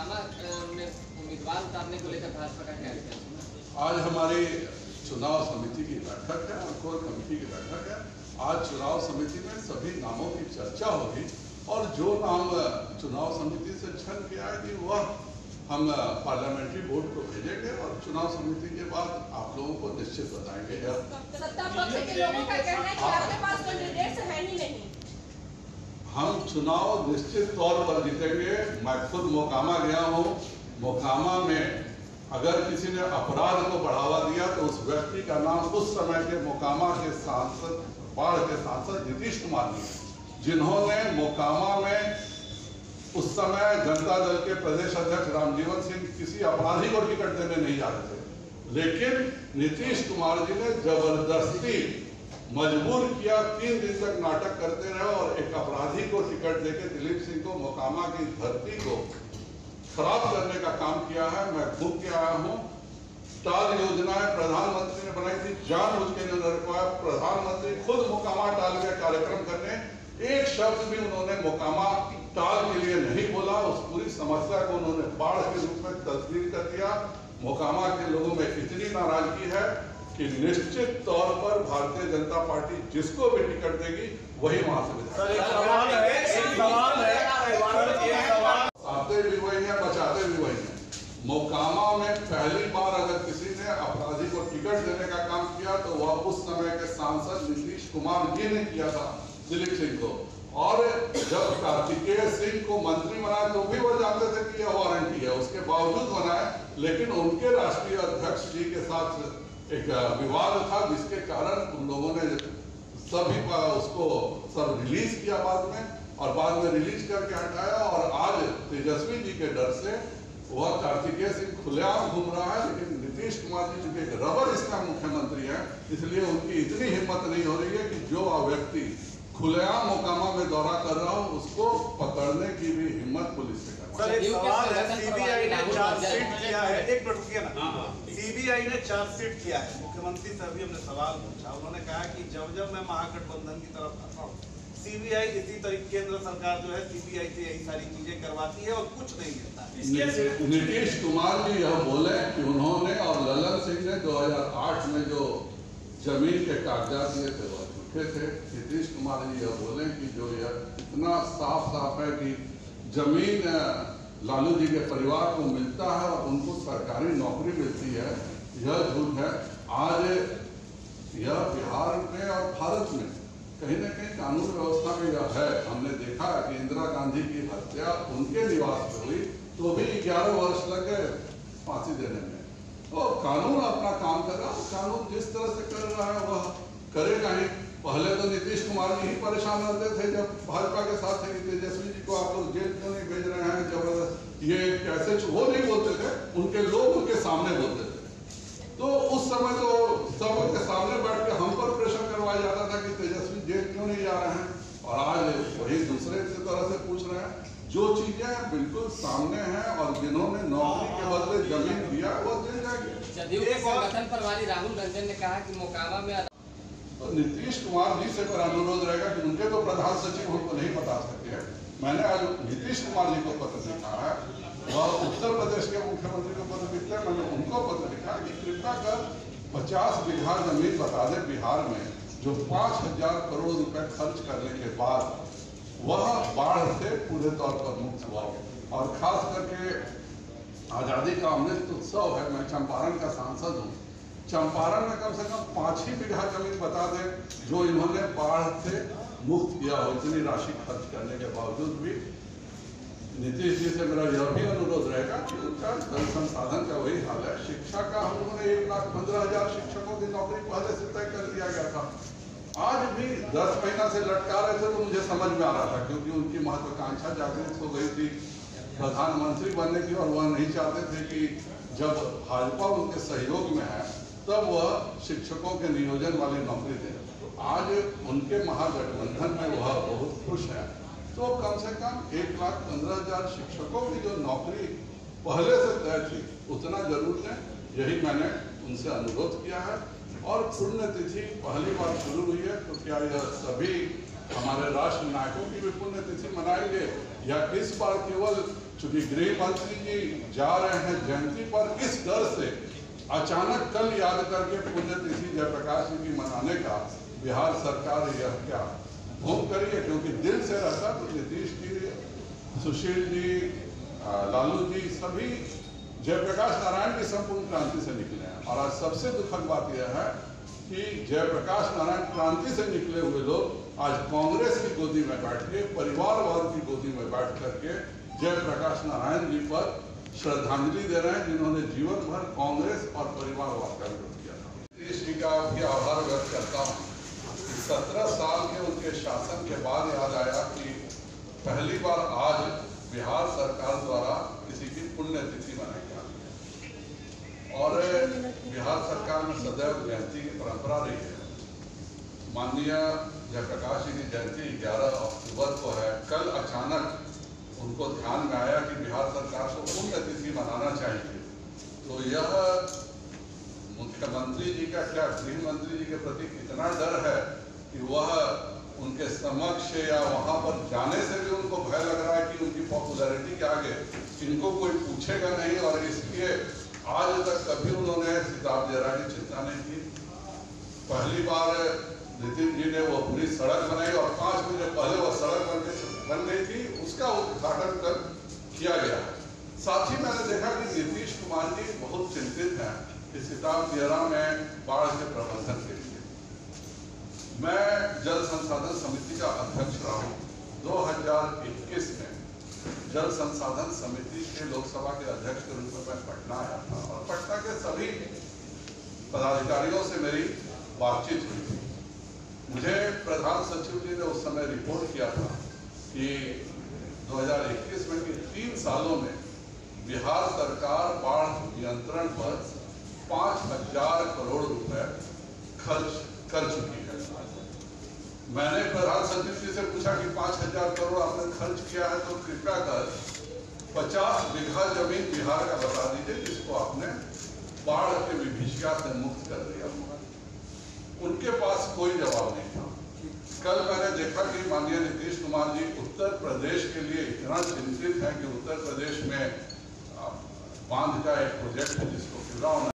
मोकामा में उम्मीदवार उतारने को लेकर भाजपा का क्या है? आज हमारी चुनाव समिति की बैठक है और कोर कमेटी की बैठक है। आज चुनाव समिति में सभी नामों की चर्चा होगी और जो नाम चुनाव समिति से छन के आएगी वह हम पार्लियामेंट्री बोर्ड को भेजेंगे और चुनाव समिति के बाद आप लोगों को निश्चित बताएंगे। सत्ता पक्ष के लोगों का कहना है कि आपके पास कैंडिडेट्स है ही नहीं। हम चुनाव निश्चित तौर पर जीतेंगे। मैं खुद मोकामा गया हूँ। मोकामा में अगर किसी ने अपराध को बढ़ावा दिया तो उस व्यक्ति का नाम उस समय के मोकामा के सांसद, बाढ़ के सांसद नीतीश कुमार जी, जिन्होंने मोकामा में उस समय जनता दल के प्रदेश अध्यक्ष रामजीवन सिंह किसी अपराधी को टिकट देने नहीं जा रहे थे, लेकिन नीतीश कुमार जी ने जबरदस्ती मजबूर किया। 3 दिन तक नाटक करते रहे और एक अपराधी को टिकट देके दिलीप सिंह को मोकामा की धरती को खराब करने का काम किया है। मैं घूम के आया हूँ। टाल योजनाएं प्रधानमंत्री ने बनाई थी, जानबूझ के उन्होंने रखवाया। प्रधानमंत्री खुद मोकामा टाल के कार्यक्रम करने, एक शब्द भी उन्होंने मोकामा टाल के लिए नहीं बोला। उस पूरी समस्या को उन्होंने बाढ़ के रूप में तस्वीर कर दिया। मोकामा के लोगों में इतनी नाराजगी है कि निश्चित तौर पर भारतीय जनता पार्टी जिसको भी टिकट देगी वही वहां से आते भी वही है, बचाते भी वही है। मोकामा में पहली बार अगर किसी ने अपराधी को टिकट देने का काम किया तो वह उस समय के सांसद नीतीश कुमार जी ने किया था, दिलीप सिंह को। और जब कार्तिकेय सिंह को मंत्री बनाया तो भी वो जानते थे कि यह वारंटी है, उसके बावजूद बनाए। लेकिन उनके राष्ट्रीय अध्यक्ष जी के साथ एक विवाद था जिसके कारण उन लोगों ने सभी उसको सब रिलीज किया और बाद में रिलीज करके हटाया। और आज तेजस्वी जी के डर से वह कार्तिकेय सिंह खुलेआम घूम रहा है। लेकिन नीतीश कुमार जी चूंकि रबर इसका मुख्यमंत्री है, इसलिए उनकी इतनी हिम्मत नहीं हो रही है कि जो व्यक्ति खुलेआम मोकामा में दौरा कर रहा हूं उसको पकड़ने की भी हिम्मत पुलिस से करना। सर, एक सवाल है, सीबीआई ने चार्जशीट किया है। एक मिनट रुकिए ना। सीबीआई ने चार्जशीट किया है। मुख्यमंत्री से अभी हमने सवाल पूछा, उन्होंने कहा कि जब मैं महागठबंधन की तरफ आता हूँ, सीबीआई इसी तरीके केंद्र सरकार जो है सीबीआई से यही सारी चीजें करवाती है और कुछ नहीं मिलता। नीतीश कुमार जी यह बोले कि उन्होंने और ललन सिंह ने 2008 में जो जमीन के कागजात दिए थे वह झूठे थे। नीतीश कुमार जी यह बोले कि जो यह इतना साफ है कि जमीन लालू जी के परिवार को मिलता है और उनको सरकारी नौकरी मिलती है, यह झूठ है। आज यह बिहार में और भारत में कहीं न कहीं कानून व्यवस्था में यह है। हमने देखा कि इंदिरा गांधी की हत्या उनके निवास में हुई तो भी 11 वर्ष लग गए फांसी देने में। तो कानून अपना काम कर रहा है, कानून जिस तरह से कर रहा है वह करेगा ही। पहले तो नीतीश कुमार जी ही परेशान रहते थे जब भाजपा के साथ थे, तेजस्वी जी को आप लोग जेल क्यों नहीं भेज रहे हैं, जबरदस्त ये कैसे, वो नहीं बोलते थे, उनके लोग उनके सामने बोलते थे। तो उस समय तो सबके सामने बैठ के हम पर प्रेशर करवाया जाता था कि तेजस्वी जेल क्यों नहीं जा रहे हैं। और आज वही दूसरे तरह से पूछ रहे हैं। जो चीजें बिल्कुल सामने हैं और जिन्होंने नौकरी के बदले जमीन दिया वो जेल जाएंगे। जदयू के संगठन प्रभारी राहुल रंजन ने कहा कि मोकामा में तो नीतीश कुमार जी से मेरा अनुरोध रहेगा कि उनके तो प्रधान सचिव हमको नहीं बता सकते हैं। मैंने आज नीतीश कुमार जी को पत्र लिखा है और उत्तर प्रदेश के मुख्यमंत्री को पत्र लिखते हैं, मैंने उनको पत्र लिखा कि कृपया कर 50 बीघा जमीन बता दे बिहार में जो 5000 करोड़ रुपए खर्च करने के बाद वह बाढ़ से पूरे तौर पर मुक्त हुआ। और खास करके आजादी का अमृत उत्सव है, मैं चंपारण का सांसद हूँ। चंपारण में कम से कम 5 ही बीघा जमीन बता दें जो इन्होंने बाढ़ से मुक्त किया हो, इतनी राशि खर्च करने के बावजूद भी। नीतीश जी से मेरा यह भी अनुरोध रहेगा कि उनका जल संसाधन का वही हाल है। शिक्षा का हम लोगों ने 1,15,000 शिक्षकों की नौकरी पहले से तय कर दिया गया था। आज भी 10 महीना से लटका रहे थे तो मुझे समझ में आ रहा था, क्योंकि उनकी महत्वाकांक्षा जागृत हो गई थी प्रधानमंत्री बनने की, और वह नहीं चाहते थे कि जब भाजपा उनके सहयोग में है तब वह शिक्षकों के नियोजन वाली नौकरी दें। तो आज उनके महागठबंधन में वह बहुत खुश है। तो कम से कम 1,15,000 शिक्षकों की जो नौकरी पहले से तय थी उतना जरूर दें, यही मैंने उनसे अनुरोध किया है। और पुण्यतिथि पहली बार शुरू हुई है तो क्या यह सभी हमारे राष्ट्र नायकों की भी पुण्यतिथि मनाएंगे या इस बार केवल चूंकि गृह मंत्री जी जा रहे हैं जयंती पर, इस डर से अचानक कल याद करके पुण्यतिथि जयप्रकाश जी की मनाने का बिहार सरकार यह क्या भूख करी है। क्योंकि दिल से रहता तो नीतीश जी, सुशील जी, लालू जी सभी जयप्रकाश नारायण की संपूर्ण क्रांति से निकले हैं। और आज सबसे दुखद बात यह है कि जयप्रकाश नारायण क्रांति से निकले हुए लोग आज कांग्रेस की गोदी में बैठ के, परिवारवाद की गोदी में बैठ करके जयप्रकाश नारायण जी पर श्रद्धांजलि दे रहे हैं, जिन्होंने जीवन भर कांग्रेस और परिवारवाद का विरोध किया था। नीतीश जी का भी आभार व्यक्त करता हूँ। 17 साल के उनके शासन के बाद याद आया कि पहली बार आज बिहार सरकार द्वारा किसी की पुण्यतिथि मनाई जा रही है और बिहार सरकार में सदैव जयंती की परंपरा रही है। माननीय जयप्रकाश जी की जयंती 11 अक्टूबर को है। कल अचानक उनको ध्यान में आया कि बिहार सरकार को पुण्यतिथि मनाना चाहिए। तो यह मुख्यमंत्री जी का क्या गृह मंत्री जी के प्रति इतना डर है कि वह उनके समक्ष या वहां पर जाने से भी उनको भय लग रहा है कि उनकी पॉपुलैरिटी के आगे इनको कोई पूछेगा नहीं, और इसलिए आज तक कभी उन्होंने सिताब जरा की चिंता नहीं की। पहली बार नितिन जी ने वो पूरी सड़क बनाई और 5 बजे पहले वो सड़क बन गई थी, उसका उद्घाटन कल किया गया है। साथ ही मैंने देखा कि नीतीश कुमार जी बहुत चिंतित हैं कि सिताब जरा में बाढ़ के प्रबंधन के लिए। मैं जल संसाधन समिति का अध्यक्ष रहा हूँ। 2021 में जल संसाधन समिति के लोकसभा के अध्यक्ष के रूप में मैं पटना आया था और पटना के सभी पदाधिकारियों से मेरी बातचीत हुई थी। मुझे प्रधान सचिव जी ने उस समय रिपोर्ट किया था कि 2021 में कि 3 सालों में बिहार सरकार बाढ़ नियंत्रण पर 5,000 करोड़ रुपए खर्च कर चुकी है। मैंने प्रधान सचिव जी से पूछा कि 5,000 करोड़ आपने खर्च किया है तो कृपया कर 50 बीघा जमीन बिहार का बता दीजिए जिसको आपने बाढ़ के विभीषिका से मुक्त कर दिया। उनके पास कोई जवाब नहीं था। कल मैंने देखा कि माननीय नीतीश कुमार जी उत्तर प्रदेश के लिए इतना चिंतित है कि उत्तर प्रदेश में बांध का एक प्रोजेक्ट है जिसको पूरा होना